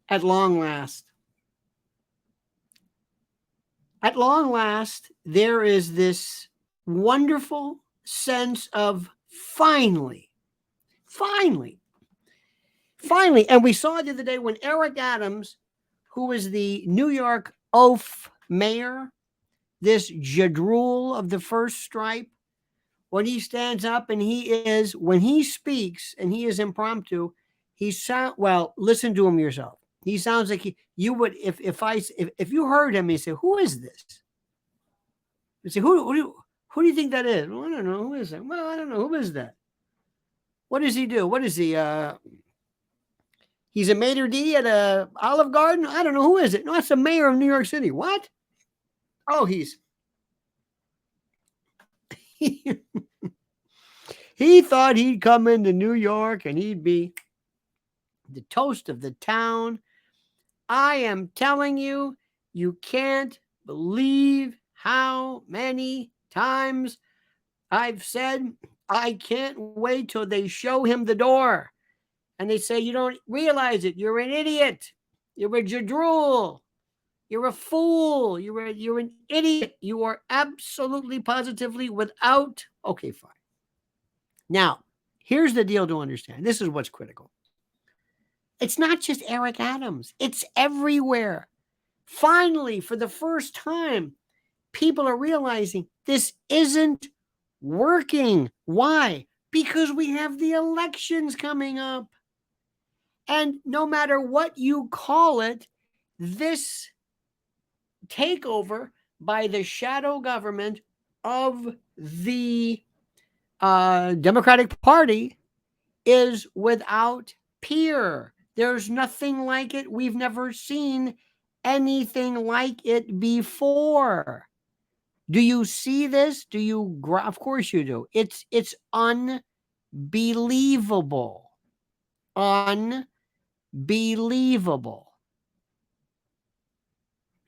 At long last, there is this wonderful sense of finally, finally, finally. And we saw it the other day when Eric Adams, who is the New York oaf mayor, this jadrul of the first stripe, when he stands up and when he speaks and he is impromptu, well, listen to him yourself. He sounds like you would, if you heard him, you say, who is this? You say, who do you think that is? Well, I don't know. Who is that? Well, I don't know. Who is that? What does he do? What is he? He's a maitre d' at a Olive Garden? I don't know. Who is it? No, that's the mayor of New York City. What? Oh, he thought he'd come into New York and he'd be the toast of the town. I am telling you, you can't believe how many times I've said, I can't wait till they show him the door. And they say, you don't realize it. You're an idiot. You're a jadrul. You're a fool. You're an idiot. You are absolutely, positively without. Okay, fine. Now, here's the deal to understand. This is what's critical. It's not just Eric Adams. It's everywhere. Finally, for the first time, people are realizing this isn't working. Why? Because we have the elections coming up. And no matter what you call it, this takeover by the shadow government of the Democratic Party is without peer. There's nothing like it. We've never seen anything like it before. Do you see this? Of course you do. It's unbelievable. Unbelievable.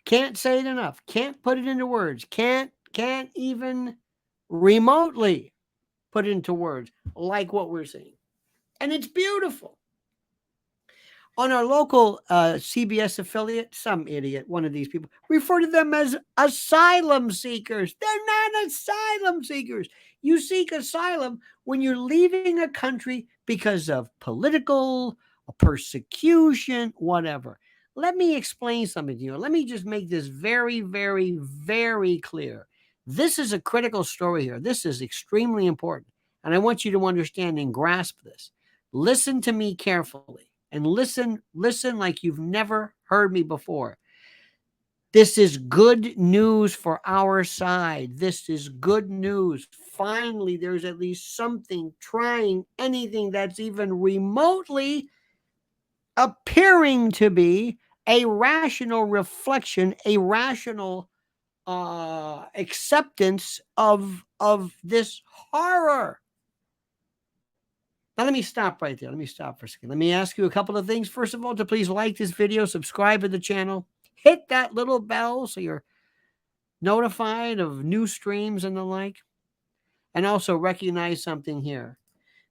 Can't say it enough. Can't put it into words. Can't even remotely put it into words like what we're seeing. And it's beautiful. On our local CBS affiliate, some idiot, one of these people, refer to them as asylum seekers. They're not asylum seekers. You seek asylum when you're leaving a country because of political persecution, whatever. Let me explain something to you. Let me just make this very, very, very clear. This is a critical story here. This is extremely important. And I want you to understand and grasp this. Listen to me carefully. And listen like you've never heard me before. This is good news for our side. This is good news. Finally, there's at least something trying anything that's even remotely appearing to be a rational reflection, a rational acceptance of this horror. Now, let me stop right there. Let me stop for a second. Let me ask you a couple of things. First of all, to please like this video, subscribe to the channel, hit that little bell so you're notified of new streams and the like. And also recognize something here.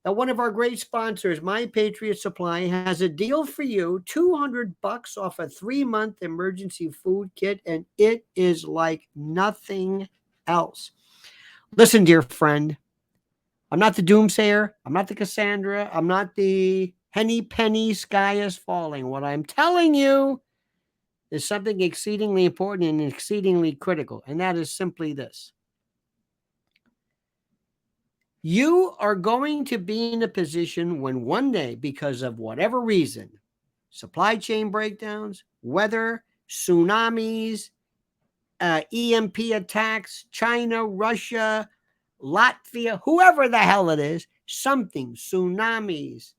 That one of our great sponsors, My Patriot Supply, has a deal for you, $200 off a 3-month emergency food kit, and it is like nothing else. Listen, dear friend, I'm not the doomsayer. I'm not the Cassandra. I'm not the henny penny sky is falling. What I'm telling you is something exceedingly important and exceedingly critical, and that is simply this. You are going to be in a position when one day, because of whatever reason, supply chain breakdowns, weather, tsunamis, EMP attacks, China, Russia, Latvia, whoever the hell it is, something, tsunamis,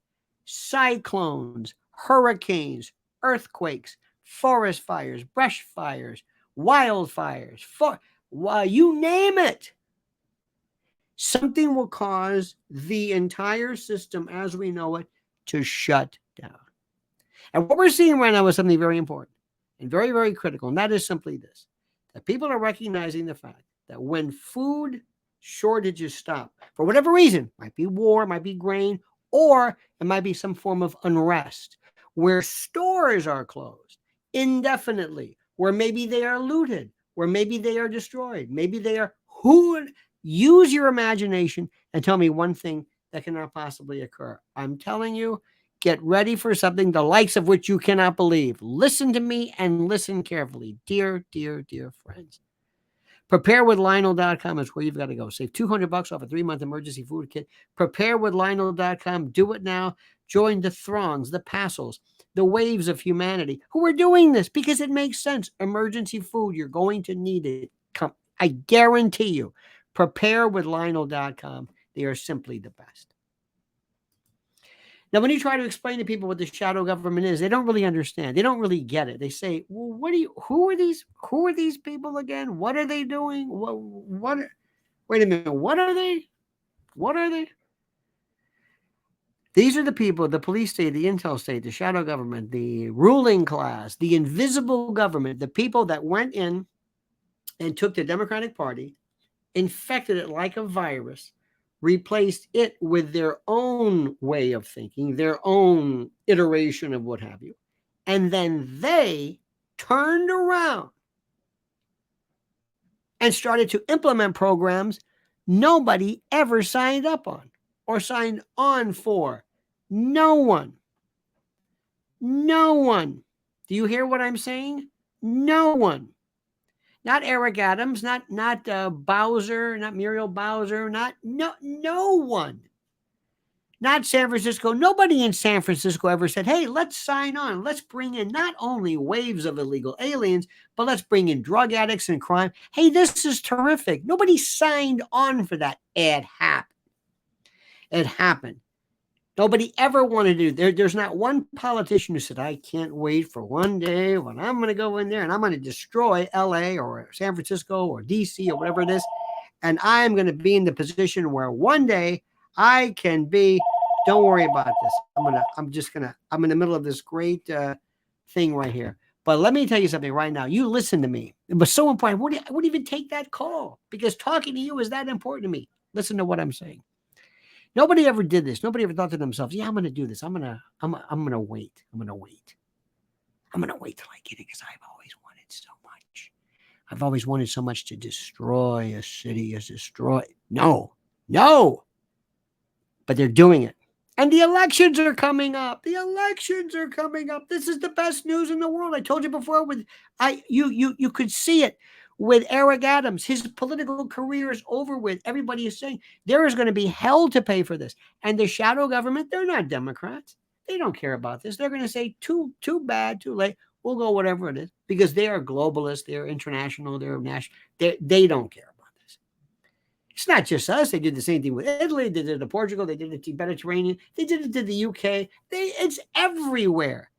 cyclones, hurricanes, earthquakes, forest fires, brush fires, wildfires, you name it. Something will cause the entire system as we know it to shut down. And what we're seeing right now is something very important and very, very critical. And that is simply this, that people are recognizing the fact that when food shortages stop, for whatever reason, might be war, might be grain, or it might be some form of unrest. where stores are closed indefinitely, where maybe they are looted, where maybe they are destroyed, maybe they are who. Use your imagination and tell me one thing that cannot possibly occur. I'm telling you, get ready for something the likes of which you cannot believe. Listen to me and listen carefully. Dear, dear, dear friends. Preparewithlionel.com is where you've got to go. Save $200 off a 3-month emergency food kit. Preparewithlionel.com. Do it now. Join the throngs, the passels, the waves of humanity who are doing this because it makes sense. Emergency food, you're going to need it. Come, I guarantee you. Preparewithlionel.com. They are simply the best. Now, when you try to explain to people what the shadow government is, they don't really understand. They don't really get it. They say, "Well, who are these people again? What are they doing? What wait a minute, what are they? What are they?" These are the people, the police state, the intel state, the shadow government, the ruling class, the invisible government, the people that went in and took the Democratic Party, infected it like a virus, replaced it with their own way of thinking, their own iteration of what have you. And then they turned around and started to implement programs nobody ever signed up on or signed on for. No one. No one. Do you hear what I'm saying? No one. Not Eric Adams, not Bowser, not Muriel Bowser, no one. Not San Francisco. Nobody in San Francisco ever said, hey, let's sign on. Let's bring in not only waves of illegal aliens, but let's bring in drug addicts and crime. Hey, this is terrific. Nobody signed on for that. It happened. It happened. Nobody ever wanted to do. There's not one politician who said, I can't wait for one day when I'm going to go in there and I'm going to destroy LA or San Francisco or DC or whatever it is. And I'm going to be in the position where one day I can be, don't worry about this. I'm in the middle of this great thing right here. But let me tell you something right now. You listen to me. It was so important. I wouldn't even take that call because talking to you is that important to me. Listen to what I'm saying. Nobody ever did this. Nobody ever thought to themselves, yeah, I'm going to do this. I'm going to wait. I'm going to wait. I'm going to wait till I get it because I've always wanted so much. I've always wanted so much to destroy a city as destroy. No. But they're doing it. And the elections are coming up. This is the best news in the world. I told you before you could see it. With Eric Adams, his political career is over with. Everybody is saying there is going to be hell to pay for this. And the shadow government, they're not Democrats. They don't care about this. They're going to say too bad, too late. We'll go whatever it is because they are globalists. They're international. They're national. They don't care about this. It's not just us. They did the same thing with Italy. They did it to Portugal. They did it to the Mediterranean. They did it to the UK. It's everywhere.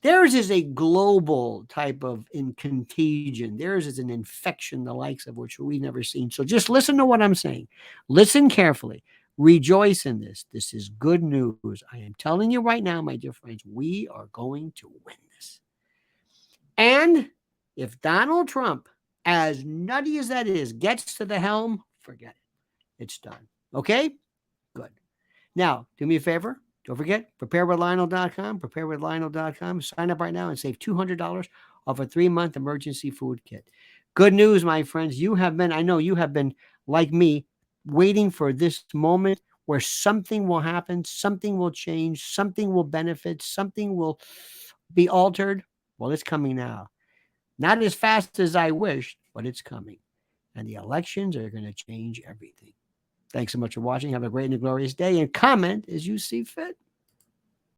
Theirs is a global type of contagion. Theirs is an infection, the likes of which we've never seen. So just listen to what I'm saying. Listen carefully. Rejoice in this. This is good news. I am telling you right now, my dear friends, we are going to win this. And if Donald Trump, as nutty as that is, gets to the helm, forget it. It's done. Okay? Good. Now, do me a favor. Don't forget, preparewithlionel.com, preparewithlionel.com. Sign up right now and save $200 off a 3-month emergency food kit. Good news, my friends. I know you have been, like me, waiting for this moment where something will happen, something will change, something will benefit, something will be altered. Well, it's coming now. Not as fast as I wished, but it's coming. And the elections are going to change everything. Thanks so much for watching. Have a great and glorious day and comment as you see fit.